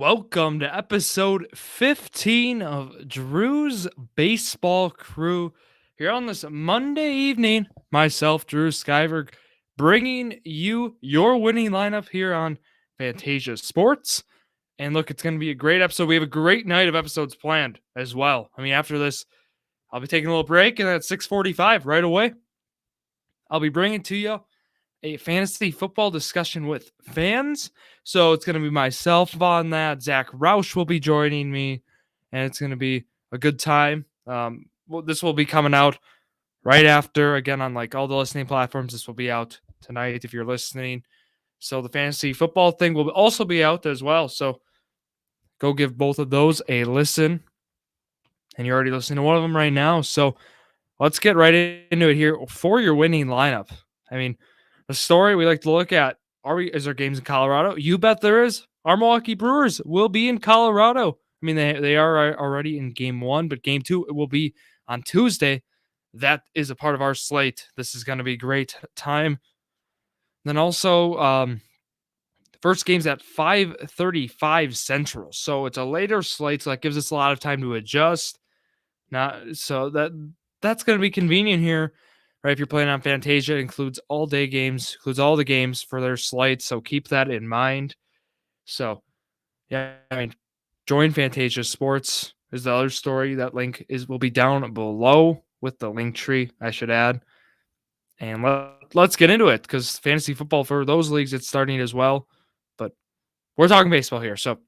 Welcome to episode 15 of Drew's Baseball Crew. Here on this Monday evening, myself, Drew Skyberg, bringing you your winning lineup here on Phantasia Sports. And look, it's going to be a great episode. We have a great night of episodes planned as well. I mean, after this, I'll be taking a little break, and at 6:45 right away, I'll be bringing to you a fantasy football discussion with fans. So it's going to be myself on that. Zach Roush will be joining me, and it's going to be a good time. This will be coming out right after, again, on like all the listening platforms. This will be out tonight if you're listening. So the fantasy football thing will also be out as well. So go give both of those a listen. And you're already listening to one of them right now. So let's get right into it here for your winning lineup. I mean, the story we like to look at, is there games in Colorado? You bet there is. Our Milwaukee Brewers will be in Colorado. I mean, they are already in game one, but game two will be on Tuesday. That is a part of our slate. This is going to be a great time. Then also, the first game's at 5:35 Central. So it's a later slate, so that gives us a lot of time to adjust. That's going to be convenient here. Right, if you're playing on Phantasia, it includes all day games, includes all the games for their slate. So keep that in mind. So, yeah, I mean, join Phantasia Sports is the other story. That link will be down below with the link tree, I should add. And let's get into it because fantasy football for those leagues, it's starting as well. But we're talking baseball here. So,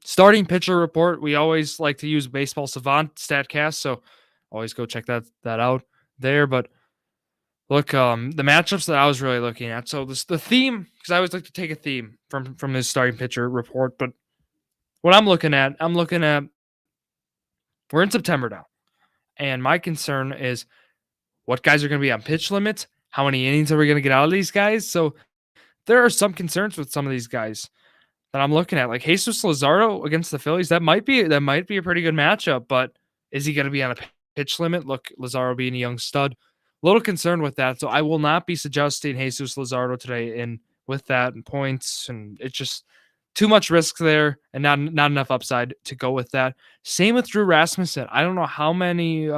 starting pitcher report, we always like to use Baseball Savant StatCast. So, always go check that out there. But look, the matchups that I was really looking at. So the theme, because I always like to take a theme from this starting pitcher report. But what I'm looking at, we're in September now, and my concern is what guys are going to be on pitch limits. How many innings are we going to get out of these guys? So there are some concerns with some of these guys that I'm looking at, like Jesus Luzardo against the Phillies. That might be a pretty good matchup, but is he going to be on a pitch limit? Look, Luzardo being a young stud. A little concerned with that, so I will not be suggesting Jesus Luzardo today in with that and points, and it's just too much risk there and not enough upside to go with that. Same with Drew Rasmussen. I don't know how many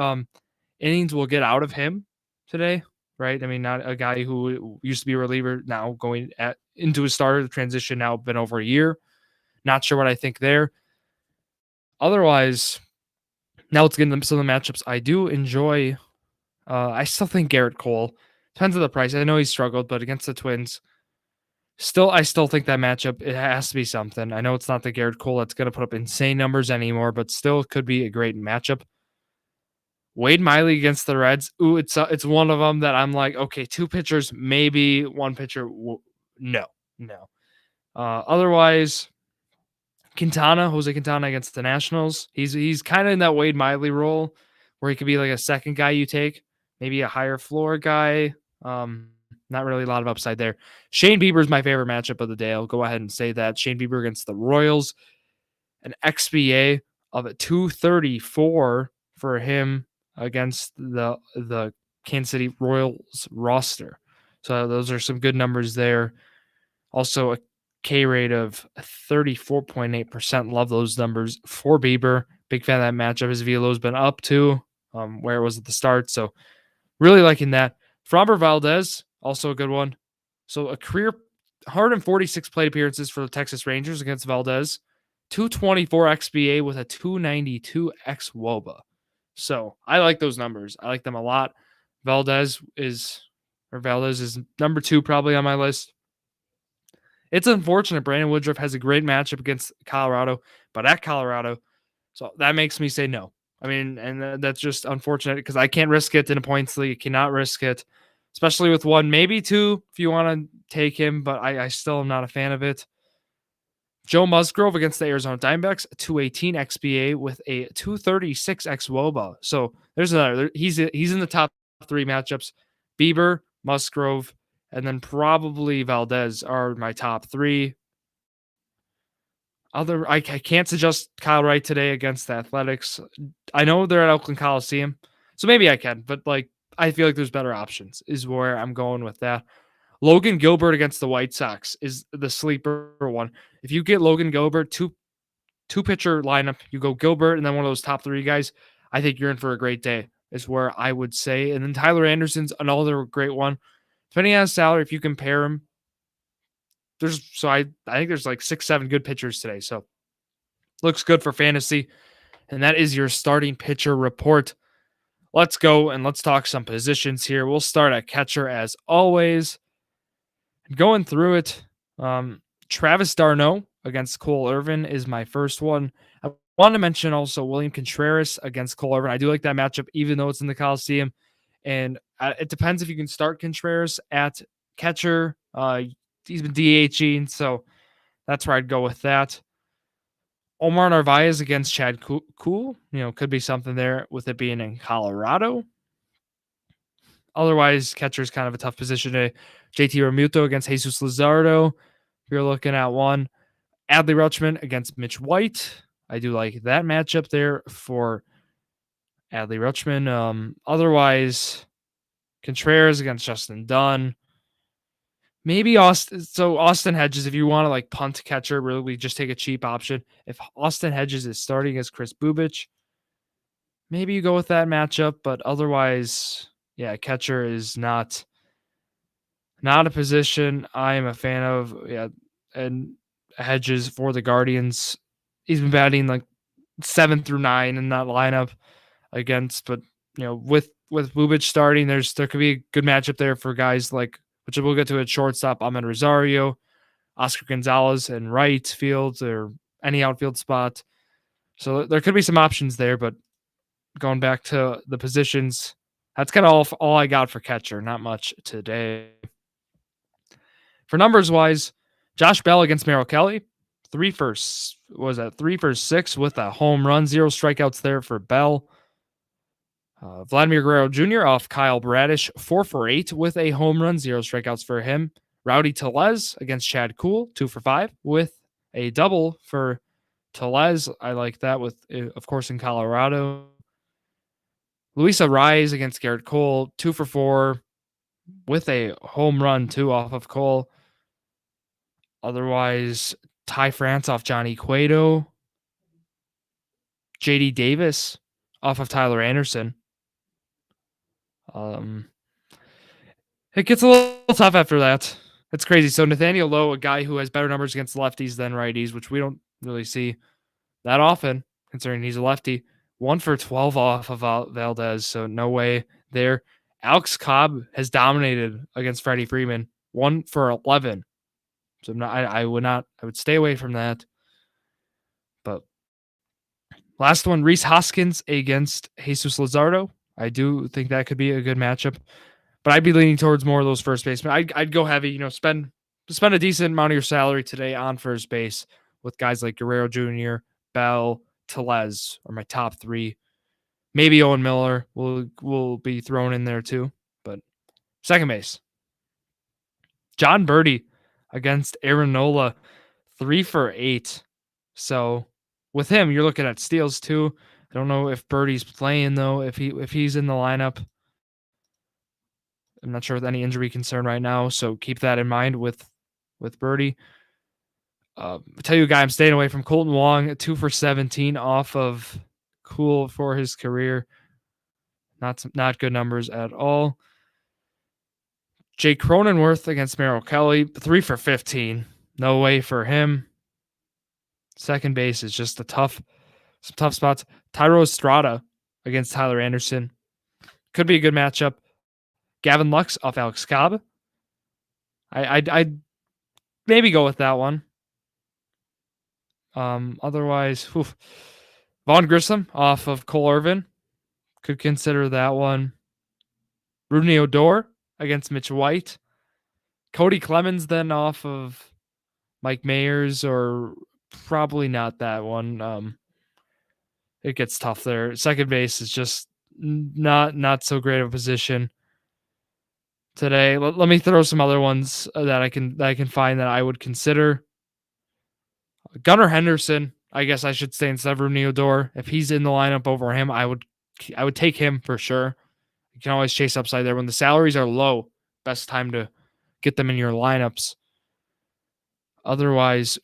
innings we'll get out of him today, right? I mean, not a guy who used to be a reliever, now going into a starter. The transition now been over a year. Not sure what I think there. Otherwise, now let's get into some of the matchups I do enjoy. I still think Garrett Cole, depends on the price. I know he struggled, but against the Twins, I still think that matchup, it has to be something. I know it's not the Garrett Cole that's going to put up insane numbers anymore, but still could be a great matchup. Wade Miley against the Reds. Ooh, it's one of them that I'm like, okay, two pitchers, maybe one pitcher. No. Otherwise, Jose Quintana against the Nationals. He's kind of in that Wade Miley role where he could be like a second guy you take. Maybe a higher floor guy. Not really a lot of upside there. Shane Bieber is my favorite matchup of the day. I'll go ahead and say that. Shane Bieber against the Royals. An XBA of a 234 for him against the Kansas City Royals roster. So those are some good numbers there. Also a K rate of 34.8%. Love those numbers for Bieber. Big fan of that matchup. His velo's been up to where it was at the start. So really liking that. Framber Valdez, also a good one. So a career 146 plate appearances for the Texas Rangers against Valdez. 224 XBA with a 292 xWOBA. So I like those numbers. I like them a lot. Valdez is number 2 probably on my list. It's unfortunate Brandon Woodruff has a great matchup against Colorado, but at Colorado, so that makes me say no. I mean, and that's just unfortunate because I can't risk it in a points league. Cannot risk it, especially with 1, maybe 2 if you want to take him, but I still am not a fan of it. Joe Musgrove against the Arizona Diamondbacks, 218 XBA with a 236 xWOBA. So there's another. He's in the top 3 matchups. Bieber, Musgrove, and then probably Valdez are my top 3. I can't suggest Kyle Wright today against the Athletics. I know they're at Oakland Coliseum, so maybe I can, but like I feel like there's better options is where I'm going with that. Logan Gilbert against the White Sox is the sleeper one. If you get Logan Gilbert, 2-pitcher lineup, you go Gilbert and then one of those top 3 guys, I think you're in for a great day, is where I would say. And then Tyler Anderson's another great one. Depending on his salary, if you compare him, I think there's like 6, 7 good pitchers today. So looks good for fantasy. And that is your starting pitcher report. Let's go and let's talk some positions here. We'll start at catcher as always. Going through it, Travis d'Arnaud against Cole Irvin is my first one. I want to mention also William Contreras against Cole Irvin. I do like that matchup, even though it's in the Coliseum. And it depends if you can start Contreras at catcher. He's been DHing, so that's where I'd go with that. Omar Narvaez against Chad Kuhl, could be something there with it being in Colorado. Otherwise, catcher is kind of a tough position today. JT Realmuto against Jesus Luzardo. If you're looking at one. Adley Rutschman against Mitch White. I do like that matchup there for Adley Rutschman. Otherwise, Contreras against Justin Dunn. Maybe Austin Hedges, if you want to like punt catcher, really just take a cheap option. If Austin Hedges is starting as Chris Bubich, maybe you go with that matchup. But otherwise, yeah, catcher is not a position I am a fan of. Yeah, and Hedges for the Guardians, he's been batting like 7 through 9 in that lineup against. But with Bubich starting, there could be a good matchup there for guys like, which we'll get to at shortstop, Amed Rosario, Oscar Gonzalez, and right field or any outfield spot. So there could be some options there, but going back to the positions, that's kind of all I got for catcher. Not much today. For numbers wise, Josh Bell against Merrill Kelly, 3 for 6 with a home run, 0 strikeouts there for Bell. Vladimir Guerrero Jr. off Kyle Bradish, 4 for 8 with a home run, 0 strikeouts for him. Rowdy Tellez against Chad Kuhl, 2 for 5 with a double for Tellez. I like that with, of course, in Colorado. Luis Arraez against Garrett Cole, 2 for 4 with a home run, 2 off of Cole. Otherwise, Ty France off Johnny Cueto. JD Davis off of Tyler Anderson. It gets a little tough after that. It's crazy. So Nathaniel Lowe, a guy who has better numbers against lefties than righties, which we don't really see that often, considering he's a lefty. 1 for 12 off of Valdez, so no way there. Alex Cobb has dominated against Freddie Freeman, 1 for 11. So I would stay away from that. But last one, Rhys Hoskins against Jesus Luzardo. I do think that could be a good matchup, but I'd be leaning towards more of those first basemen. I'd go heavy, spend a decent amount of your salary today on first base with guys like Guerrero Jr., Bell, Tellez are my top 3. Maybe Owen Miller will be thrown in there too. But second base, John Birdie against Aaron Nola, 3 for 8. So with him, you're looking at steals too. I don't know if Birdie's playing though. If he's in the lineup, I'm not sure with any injury concern right now. So keep that in mind with Birdie. I'll tell you a guy I'm staying away from, Colton Wong, 2 for 17 off of Cool for his career. Not good numbers at all. Jake Cronenworth against Merrill Kelly, 3 for 15. No way for him. Second base is just some tough spots. Tyro Estrada against Tyler Anderson. Could be a good matchup. Gavin Lux off Alex Cobb. I'd maybe go with that one. Otherwise, Vaughn Grissom off of Cole Irvin. Could consider that one. Rudy Odor against Mitch White. Cody Clemens then off of Mike Mayers, or probably not that one. It gets tough there. Second base is just not so great of a position today. Let me throw some other ones that I can find that I would consider. Gunnar Henderson, I guess I should say, instead of Rudy Odor. If he's in the lineup over him, I would take him for sure. You can always chase upside there when the salaries are low. Best time to get them in your lineups. Otherwise,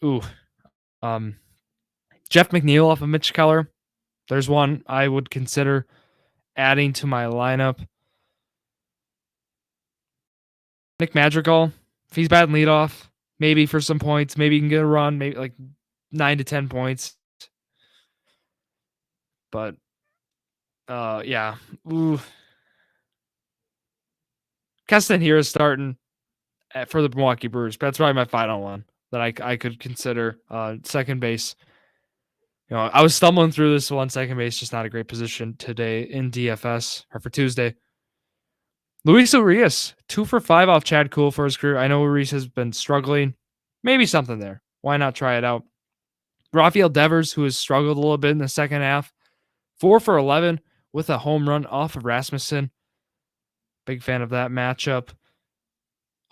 Jeff McNeil off of Mitch Keller. There's one I would consider adding to my lineup. Nick Madrigal, if he's batting leadoff, maybe for some points, maybe you can get a run, maybe like 9 to 10 points. But yeah. Ooh. Keston here is starting for the Milwaukee Brewers. That's probably my final one that I could consider. Second base. I was stumbling through this one. Second base, just not a great position today in DFS or for Tuesday. Luis Urias, 2 for 5 off Chad Kuhl for his career. I know Urias has been struggling. Maybe something there. Why not try it out? Rafael Devers, who has struggled a little bit in the second half, 4 for 11 with a home run off of Rasmussen. Big fan of that matchup.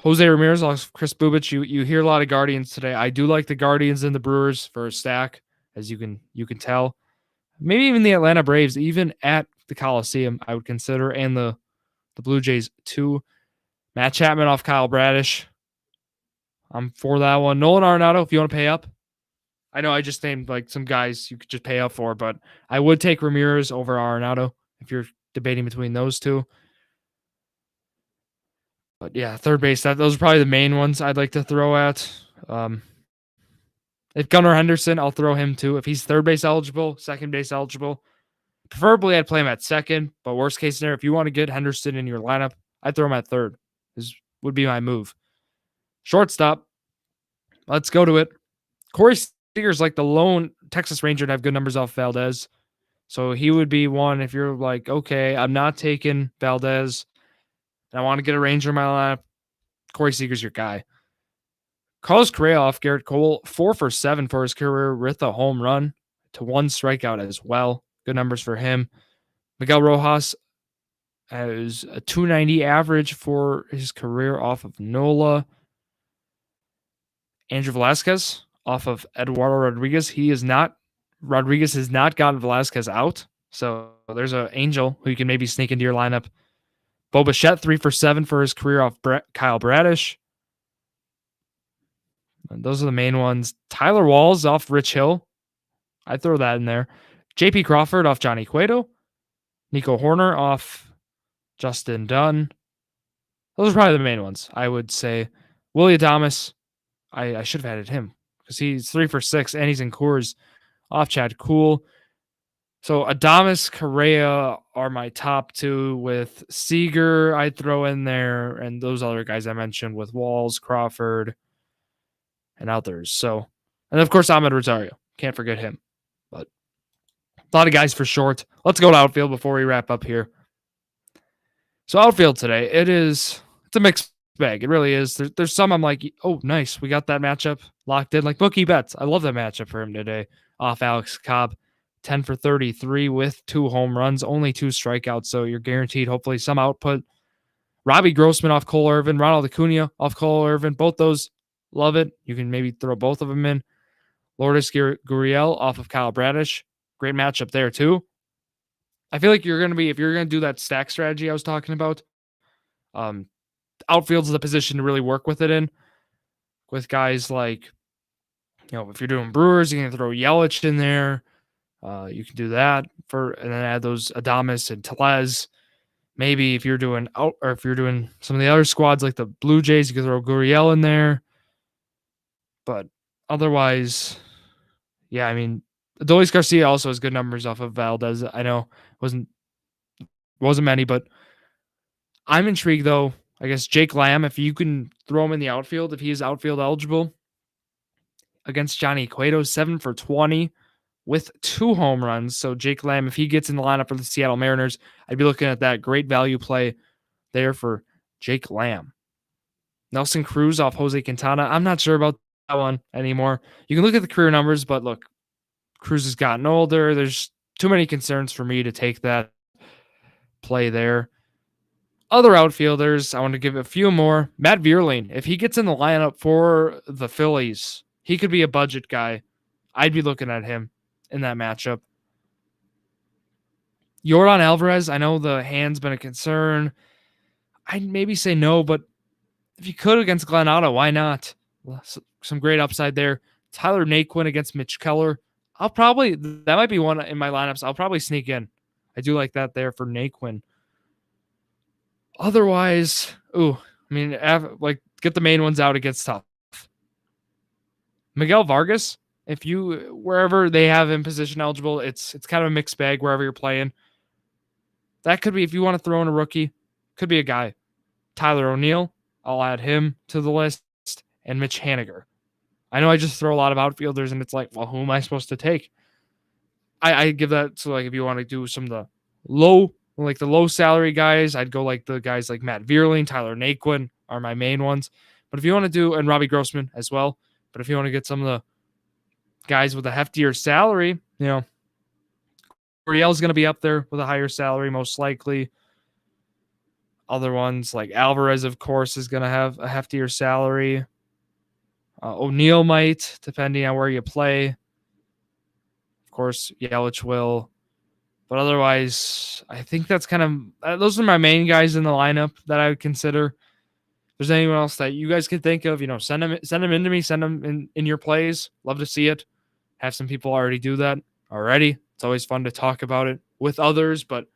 Jose Ramirez off Chris Bubich. You hear a lot of Guardians today. I do like the Guardians and the Brewers for a stack, as you can tell. Maybe even the Atlanta Braves, even at the Coliseum, I would consider, and the Blue Jays too. Matt Chapman off Kyle Bradish. I'm for that one. Nolan Arenado, if you want to pay up. I know I just named like some guys you could just pay up for, but I would take Ramirez over Arenado if you're debating between those two. But yeah, third base, those are probably the main ones I'd like to throw at. If Gunnar Henderson, I'll throw him too. If he's third base eligible, second base eligible, preferably I'd play him at second. But worst case scenario, if you want to get Henderson in your lineup, I'd throw him at third. This would be my move. Shortstop, let's go to it. Corey Seager's like the lone Texas Ranger to have good numbers off Valdez. So he would be one if you're like, okay, I'm not taking Valdez and I want to get a Ranger in my lineup. Corey Seager's your guy. Carlos Correa off Garrett Cole, 4 for 7 for his career with a home run to 1 strikeout as well. Good numbers for him. Miguel Rojas has a 290 average for his career off of Nola. Andrew Velasquez off of Eduardo Rodriguez. Rodriguez has not gotten Velasquez out. So there's an angel who you can maybe sneak into your lineup. Bo Bichette, 3 for 7 for his career off Kyle Bradish. And those are the main ones. Tyler Walls off Rich Hill. I'd throw that in there. JP Crawford off Johnny Cueto. Nico Horner off Justin Dunn. Those are probably the main ones, I would say. Willie Adames, I should have added him because he's 3 for 6 and he's in Coors off Chad Kuhl. So Adames, Correa are my top 2 with Seager I'd throw in there and those other guys I mentioned with Walls, Crawford, and others. So, and of course, Ahmed Rosario. Can't forget him. But a lot of guys for short. Let's go to outfield before we wrap up here. So outfield today, it's a mixed bag. It really is. There's some I'm like, oh, nice. We got that matchup locked in. Like Mookie Betts. I love that matchup for him today. Off Alex Cobb. 10 for 33 with 2 home runs, only 2 strikeouts. So you're guaranteed hopefully some output. Robbie Grossman off Cole Irvin. Ronald Acuna off Cole Irvin. Both those, love it. You can maybe throw both of them in. Lourdes Gurriel off of Kyle Bradish. Great matchup there too. I feel like if you're going to do that stack strategy I was talking about, outfield's the position to really work with it in. With guys like, if you're doing Brewers, you can throw Yelich in there. You can do that and then add those Adames and Tellez. Maybe if you're doing some of the other squads like the Blue Jays, you can throw Gurriel in there. But otherwise, yeah, I mean, Adolis Garcia also has good numbers off of Valdez. I know wasn't many, but I'm intrigued though. I guess Jake Lamb, if you can throw him in the outfield, if he is outfield eligible against Johnny Cueto, 7 for 20 with 2 home runs. So Jake Lamb, if he gets in the lineup for the Seattle Mariners, I'd be looking at that great value play there for Jake Lamb. Nelson Cruz off Jose Quintana. I'm not sure about that one anymore. You can look at the career numbers, but look, Cruz has gotten older. There's too many concerns for me to take that play there. Other outfielders, I want to give a few more. Matt Vierling, if he gets in the lineup for the Phillies, he could be a budget guy. I'd be looking at him in that matchup. Yordan Alvarez, I know the hand's been a concern. I'd maybe say no, but if you could against Glenn Otto, why not? Some great upside there. Tyler Naquin against Mitch Keller. that might be one in my lineups. I'll probably sneak in. I do like that there for Naquin. Otherwise, get the main ones out. It gets tough. Miguel Vargas, if you wherever they have him position eligible, it's kind of a mixed bag wherever you're playing. That could be if you want to throw in a rookie, could be a guy. Tyler O'Neill, I'll add him to the list, and Mitch Haniger. I know I just throw a lot of outfielders, and it's like, well, who am I supposed to take? I give that to like if you want to do some of the low salary guys, I'd go like the guys like Matt Vierling, Tyler Naquin are my main ones. But if you want to do, and Robbie Grossman as well, but if you want to get some of the guys with a heftier salary, Gurriel's going to be up there with a higher salary, most likely. Other ones like Alvarez, of course, is going to have a heftier salary. O'Neill might, depending on where you play. Of course, Yelich will. But otherwise, I think that's kind of those are my main guys in the lineup that I would consider. If there's anyone else that you guys could think of, send them in to me, send them in your plays. Love to see it. Have some people already do that already. It's always fun to talk about it with others, but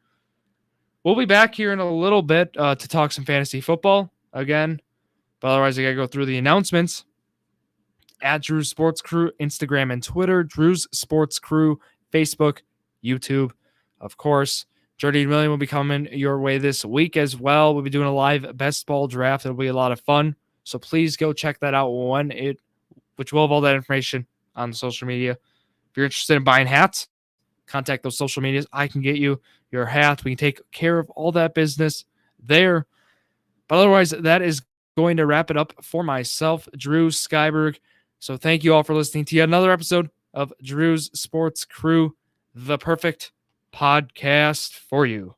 we'll be back here in a little bit to talk some fantasy football again. But otherwise, I got to go through the announcements. At Drew's Sports Crew, Instagram and Twitter. Drew's Sports Crew, Facebook, YouTube. Of course, Jordy Million will be coming your way this week as well. We'll be doing a live best ball draft. It'll be a lot of fun. So please go check that out which will have all that information on the social media. If you're interested in buying hats, contact those social medias. I can get you your hat. We can take care of all that business there. But otherwise, that is going to wrap it up for myself, Drew Skyberg. So thank you all for listening to yet another episode of Drew's Sports Crew, the perfect podcast for you.